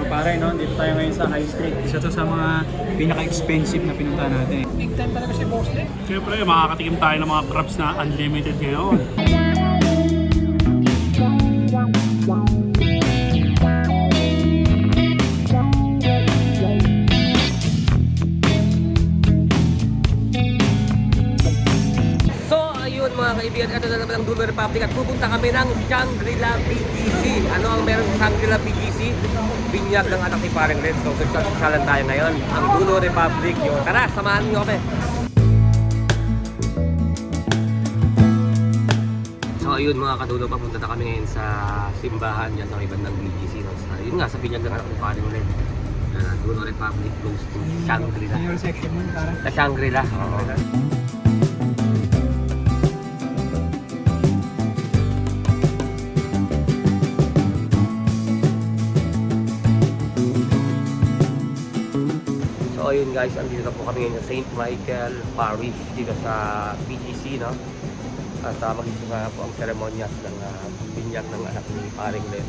pare, no? Dito tayo ngayon sa High Street. Isa to sa mga pinaka-expensive na pinuntahan natin. Big time talaga si Boss Lee. Siyempre, makakatikim tayo ng mga crabs na unlimited ngayon. Mga kaibigan, ito na naman ang Dulo Republic at pupunta kami ng Shangri-La BGC. Ano ang meron sa Shangri-La BGC? Binyag ng anak ni Paring Red. So, sasyalan tayo ngayon. Ang Dulo Republic yun. Tara, samahan niyo kami. So, ayun mga kadulo, papunta na kami ngayon sa simbahan yan sa ibang ng BGC. No? So, yun nga, sa binyag ng anak ni Paring Red. Dulo Republic goes to Shangri-La. Senior section mo, pare. Sa Shangri-La. Oo. So ayun guys, andito na po kami ngayon sa St. Michael Parish dito sa BGC, no? At mag-isunga po ang seremonyas ng binyag ng anak ni Paring Len.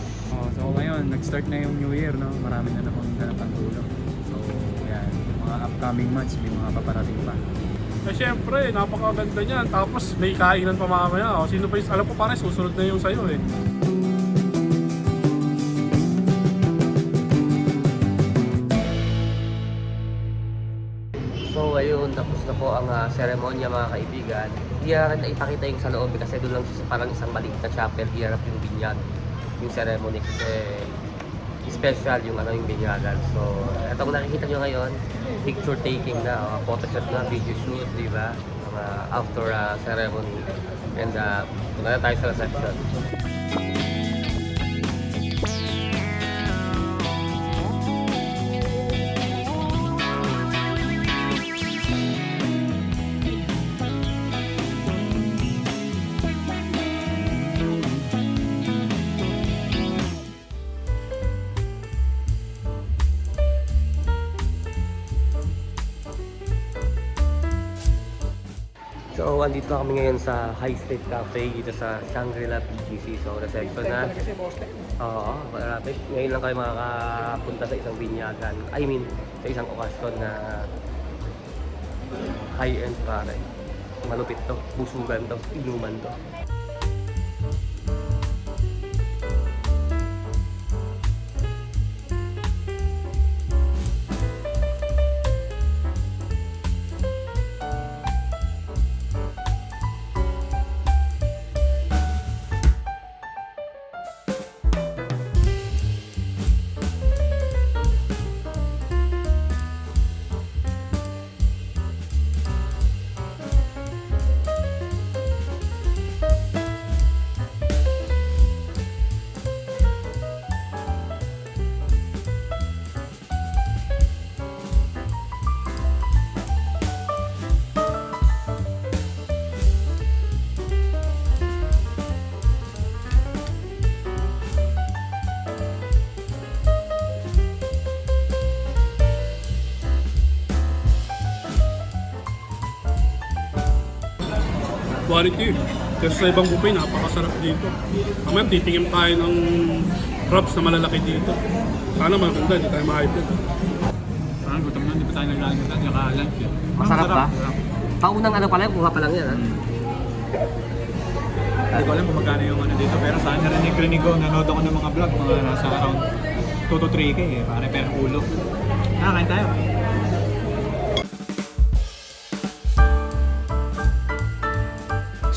So ngayon, nag-start na yung New Year, no? Marami na namang ganapang tulong. So yan, mga upcoming months, may mga paparating pa. Eh syempre, napakaganda niyan. Tapos may kainan pa mamaya. O, sino pa yung, alam ko pare, susunod na yung sayo eh. So ayun, tapos na po ang seremonya mga kaibigan. Hindi na ipakita yung sa loob kasi doon lang siya parang isang maliit na chapel, hiharap yung binyag, yung ceremony kasi special yung yung binyagan. So etong nakikita nyo ngayon, picture taking na, photoshoot na, video shoot, di ba? After ceremony. And punta na tayo sa reception. So, andito na kami ngayon sa High Street Cafe dito sa Shangri-La BGC. So, reception na. Oo, marami. Ngayon lang kayo makakapunta sa isang binyagan. I mean, sa isang okasyon na high-end pare. Malupit to, busugan to, inuman to. Quality. Kasi sa ibang buffet, napakasarap dito. Kamaya, titingin tayo ng crabs na malalaki dito. Sana maganda, hindi tayo ma-hype. Parang gutom na, hindi pa tayo naglalagyan. Naka-lunch yan. Masarap ba? Paunang ano pala, kuha pa lang yan, ha? Hindi ko alam kung magkano yung ano dito. Pero saan narinig ko, nanood ako ng mga vlog, mga nasa around 2 to 3K eh. Pare, pero ulo. Kain tayo.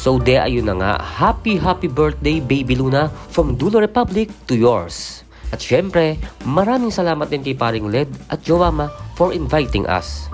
So de ayun na nga, happy birthday Baby Luna from Dulo Republic to yours. At syempre, maraming salamat din kay Paring Led at Joama for inviting us.